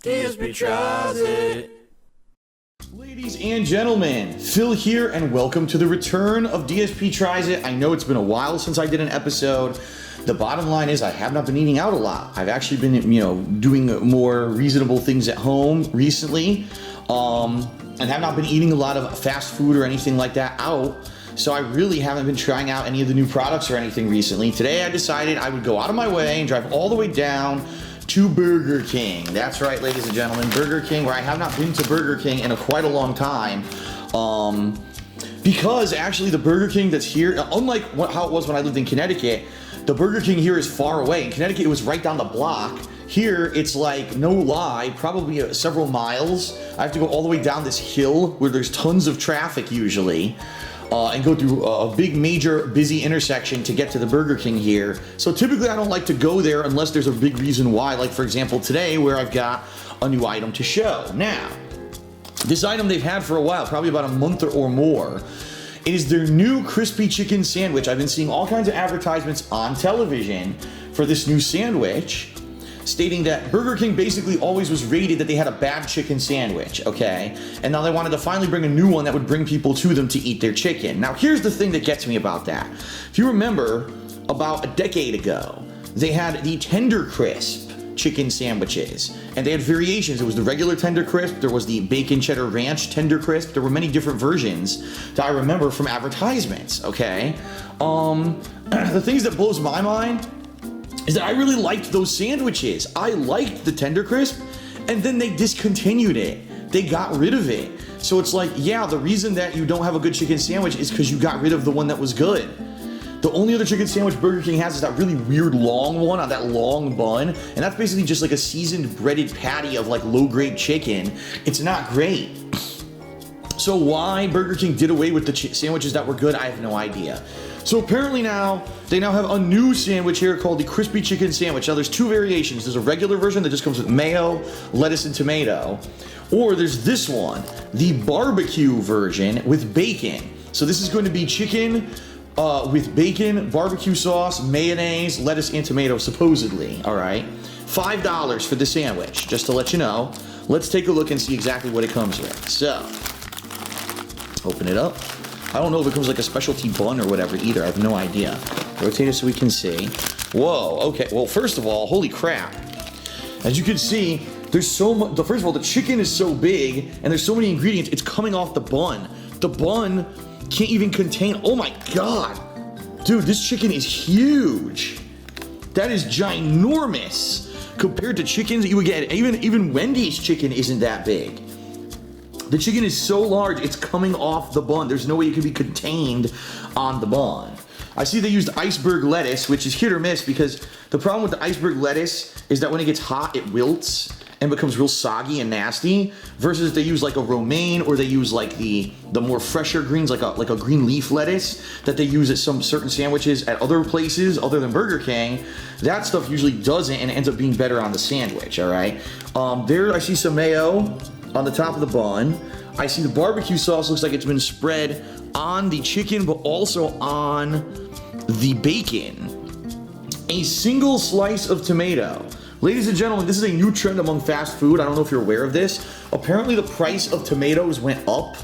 DSP tries it. Ladies and gentlemen, Phil here, and welcome to the return of DSP Tries It. I know it's been a while since I did an episode. The bottom line is I have not been eating out a lot. I've actually been, doing more reasonable things at home recently, and have not been eating a lot of fast food or anything like that out. So I really haven't been trying out any of the new products or anything recently. Today I decided I would go out of my way and drive all the way down to Burger King. That's right, ladies and gentlemen, Burger King, where I have not been to Burger King in quite a long time. Because actually the Burger King that's here, unlike how it was when I lived in Connecticut, the Burger King here is far away. In Connecticut, it was right down the block. Here, it's like, no lie, probably several miles. I have to go all the way down this hill where there's tons of traffic usually. And go through a big, major, busy intersection to get to the Burger King here. So typically I don't like to go there unless there's a big reason why, like for example today where I've got a new item to show. Now, this item they've had for a while, probably about a month or more. It is their new crispy chicken sandwich. I've been seeing all kinds of advertisements on television for this new sandwich, stating that Burger King basically always was rated that they had a bad chicken sandwich, okay? And now they wanted to finally bring a new one that would bring people to them to eat their chicken. Now here's the thing that gets me about that. If you remember, about a decade ago, they had the Tender Crisp chicken sandwiches, and they had variations. It was the regular Tender Crisp, there was the Bacon Cheddar Ranch Tender Crisp, there were many different versions that I remember from advertisements, okay? The things that blows my mind is that I really liked those sandwiches. I liked the Tender Crisp, and then they discontinued it. They got rid of it. So it's like, yeah, the reason that you don't have a good chicken sandwich is because you got rid of the one that was good. The only other chicken sandwich Burger King has is that really weird long one on that long bun, and that's basically just like a seasoned breaded patty of like low-grade chicken. It's not great. So why Burger King did away with the sandwiches that were good, I have no idea. So apparently now, they now have a new sandwich here called the Crispy Chicken Sandwich. Now there's two variations. There's a regular version that just comes with mayo, lettuce, and tomato. Or there's this one, the barbecue version with bacon. So this is going to be chicken with bacon, barbecue sauce, mayonnaise, lettuce, and tomato, supposedly, all right? $5 for the sandwich, just to let you know. Let's take a look and see exactly what it comes with. So, open it up. I don't know if it comes like a specialty bun or whatever either. I have no idea. Rotate it so we can see. Whoa, okay. Well, first of all, holy crap. As you can see, there's so much. First of all, the chicken is so big and there's so many ingredients. It's coming off the bun. The bun can't even contain. Oh my God. Dude, this chicken is huge. That is ginormous compared to chickens that you would get. Even Wendy's chicken isn't that big. The chicken is so large, it's coming off the bun. There's no way it can be contained on the bun. I see they used iceberg lettuce, which is hit or miss because the problem with the iceberg lettuce is that when it gets hot, it wilts and becomes real soggy and nasty, versus they use like a romaine or they use like the more fresher greens, like a green leaf lettuce that they use at some certain sandwiches at other places other than Burger King. That stuff usually doesn't and ends up being better on the sandwich, all right? There I see some mayo on the top of the bun. I see the barbecue sauce looks like it's been spread on the chicken, but also on the bacon. A single slice of tomato. Ladies and gentlemen, this is a new trend among fast food. I don't know if you're aware of this. Apparently the price of tomatoes went up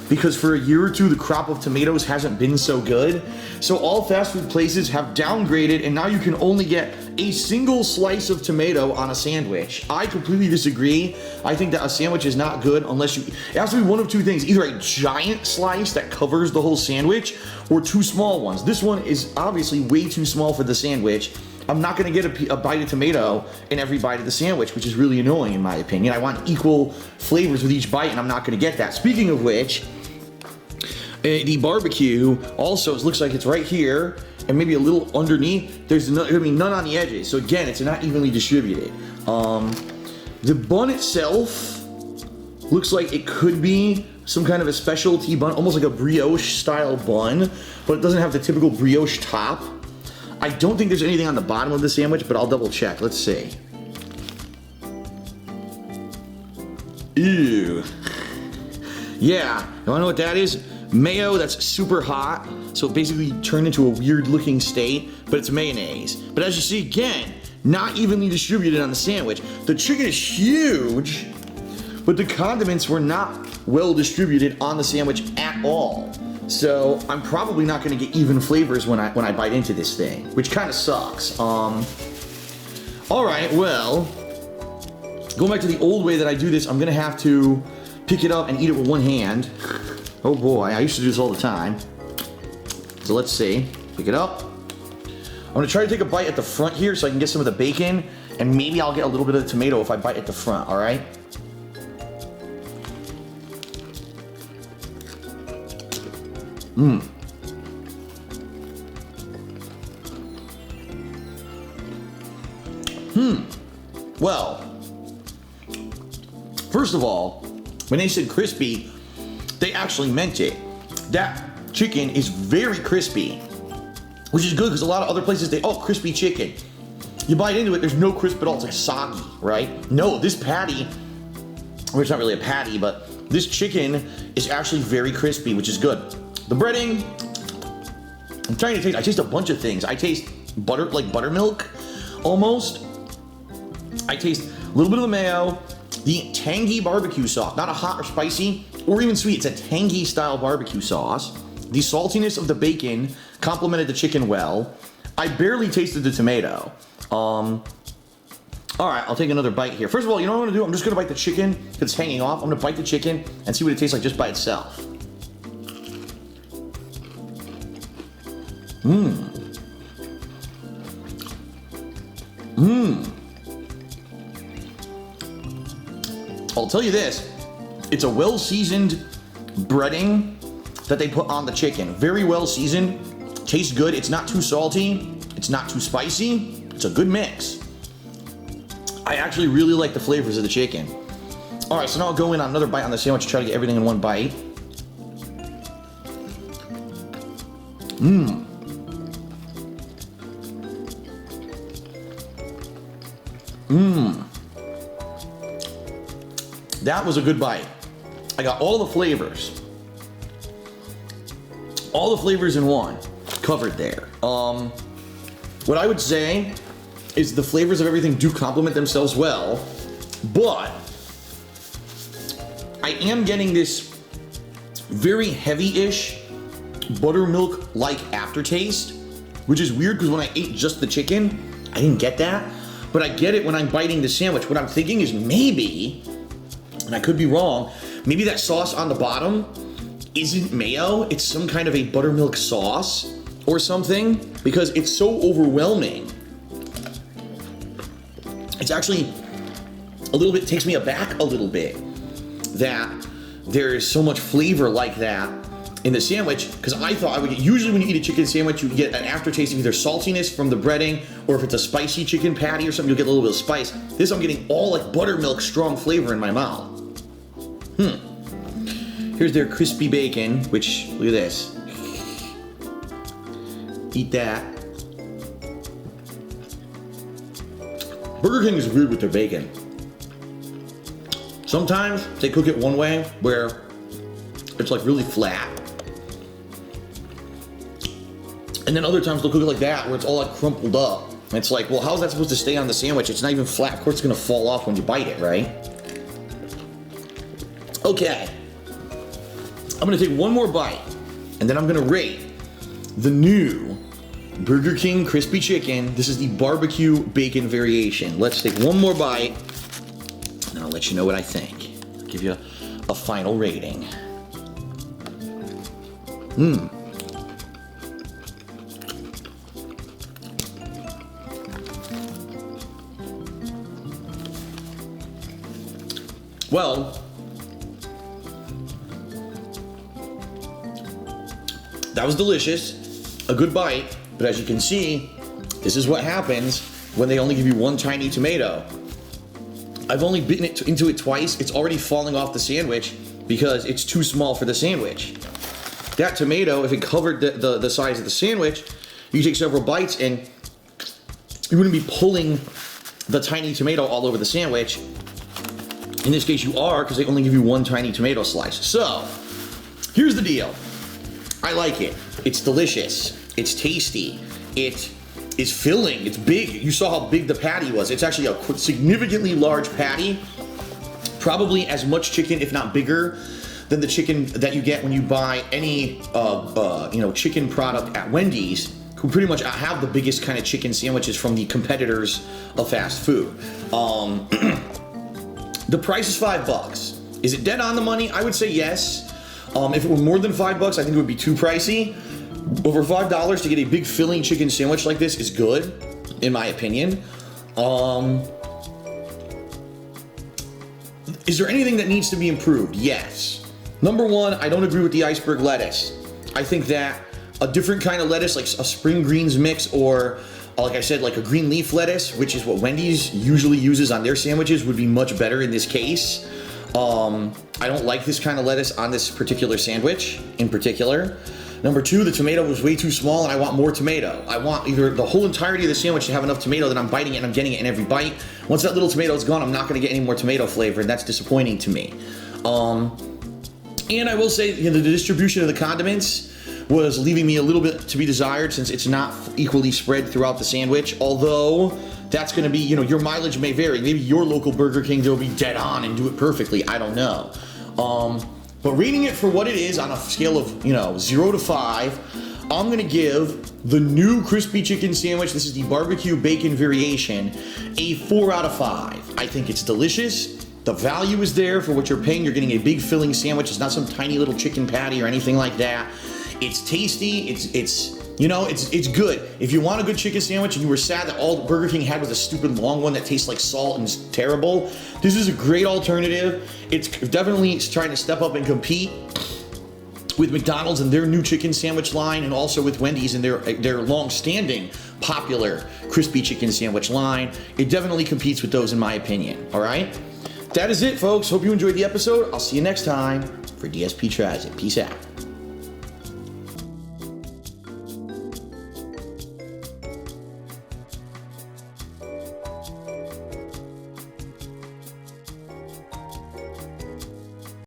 because for a year or two, the crop of tomatoes hasn't been so good. So all fast food places have downgraded, and now you can only get a single slice of tomato on a sandwich. I completely disagree. I think that a sandwich is not good unless it has to be one of two things, either a giant slice that covers the whole sandwich or two small ones. This one is obviously way too small for the sandwich. I'm not gonna get a bite of tomato in every bite of the sandwich, which is really annoying in my opinion. I want equal flavors with each bite, and I'm not gonna get that. Speaking of which, the barbecue also, it looks like it's right here and maybe a little underneath. There's gonna be none on the edges. So again, it's not evenly distributed. The bun itself looks like it could be some kind of a specialty bun, almost like a brioche style bun, but it doesn't have the typical brioche top. I don't think there's anything on the bottom of the sandwich, but I'll double check. Let's see. Ew. Yeah, you wanna know what that is? Mayo that's super hot, so it basically turned into a weird looking state, but it's mayonnaise. But as you see again, not evenly distributed on the sandwich. The chicken is huge, but the condiments were not well distributed on the sandwich at all. So I'm probably not gonna get even flavors when I bite into this thing, which kind of sucks. All right, well, going back to the old way that I do this, I'm gonna have to pick it up and eat it with one hand. Oh boy, I used to do this all the time. So let's see, pick it up. I'm gonna try to take a bite at the front here so I can get some of the bacon, and maybe I'll get a little bit of the tomato if I bite at the front, all right? Well, first of all, when they said crispy, they actually meant it. That chicken is very crispy, which is good because a lot of other places crispy chicken. You bite into it, there's no crisp at all, it's like soggy, right? No, this patty, well, it's not really a patty, but this chicken is actually very crispy, which is good. The breading, I taste a bunch of things. I taste butter, like buttermilk, almost. I taste a little bit of the mayo, the tangy barbecue sauce, not a hot or spicy or even sweet, it's a tangy style barbecue sauce. The saltiness of the bacon complemented the chicken well. I barely tasted the tomato. All right, I'll take another bite here. First of all, you know what I'm gonna do? I'm just gonna bite the chicken because it's hanging off. I'm gonna bite the chicken and see what it tastes like just by itself. I'll tell you this, it's a well-seasoned breading that they put on the chicken. Very well seasoned, tastes good, it's not too salty, it's not too spicy, it's a good mix. I actually really like the flavors of the chicken. All right, so now I'll go in on another bite on the sandwich to try to get everything in one bite. That was a good bite. I got all the flavors. All the flavors in one, covered there. What I would say is the flavors of everything do complement themselves well, but I am getting this very heavy-ish buttermilk-like aftertaste, which is weird because when I ate just the chicken, I didn't get that, but I get it when I'm biting the sandwich. What I'm thinking is maybe, and I could be wrong, maybe that sauce on the bottom isn't mayo, it's some kind of a buttermilk sauce or something, because it's so overwhelming. It's actually a little bit, takes me aback a little bit that there is so much flavor like that in the sandwich, because I thought I would get, usually when you eat a chicken sandwich, you get an aftertaste of either saltiness from the breading, or if it's a spicy chicken patty or something, you'll get a little bit of spice. This, I'm getting all like buttermilk strong flavor in my mouth. Here's their crispy bacon, which, look at this. Eat that. Burger King is weird with their bacon. Sometimes they cook it one way where it's like really flat. And then other times they'll cook it like that where it's all like crumpled up. And it's like, well, how's that supposed to stay on the sandwich? It's not even flat. Of course it's gonna fall off when you bite it, right? Okay. I'm gonna take one more bite and then I'm gonna rate the new Burger King crispy chicken. This is the barbecue bacon variation. Let's take one more bite and I'll let you know what I think. I'll give you a final rating. Well, that was delicious, a good bite, but as you can see, this is what happens when they only give you one tiny tomato. I've only bitten into it twice, it's already falling off the sandwich because it's too small for the sandwich. That tomato, if it covered the size of the sandwich, you take several bites and you wouldn't be pulling the tiny tomato all over the sandwich. In this case you are, because they only give you one tiny tomato slice. So, here's the deal. I like it. It's delicious. It's tasty. It is filling. It's big. You saw how big the patty was. It's actually a significantly large patty. Probably as much chicken, if not bigger, than the chicken that you get when you buy any chicken product at Wendy's, who pretty much have the biggest kind of chicken sandwiches from the competitors of fast food. The price is $5. Is it dead on the money? I would say yes. If it were more than $5, I think it would be too pricey. Over $5 to get a big filling chicken sandwich like this is good, in my opinion. Is there anything that needs to be improved? Yes. Number one, I don't agree with the iceberg lettuce. I think that a different kind of lettuce, like a spring greens mix, or like I said, like a green leaf lettuce, which is what Wendy's usually uses on their sandwiches, would be much better in this case. I don't like this kind of lettuce on this particular sandwich in particular. Number two, the tomato was way too small and I want more tomato. I want either the whole entirety of the sandwich to have enough tomato that I'm biting it and I'm getting it in every bite. Once that little tomato is gone, I'm not gonna get any more tomato flavor, and that's disappointing to me. And I will say, the distribution of the condiments was leaving me a little bit to be desired, since it's not equally spread throughout the sandwich, although that's gonna be, your mileage may vary. Maybe your local Burger King, they'll be dead on and do it perfectly, I don't know. But rating it for what it is on a scale of, 0 to 5, I'm gonna give the new crispy chicken sandwich, this is the barbecue bacon variation, a 4 out of 5. I think it's delicious. The value is there for what you're paying. You're getting a big filling sandwich. It's not some tiny little chicken patty or anything like that. It's tasty. It's good. If you want a good chicken sandwich and you were sad that all Burger King had was a stupid long one that tastes like salt and is terrible, this is a great alternative. It's definitely trying to step up and compete with McDonald's and their new chicken sandwich line, and also with Wendy's and their long-standing popular crispy chicken sandwich line. It definitely competes with those, in my opinion. All right? That is it, folks. Hope you enjoyed the episode. I'll see you next time for DSP Tries It. Peace out.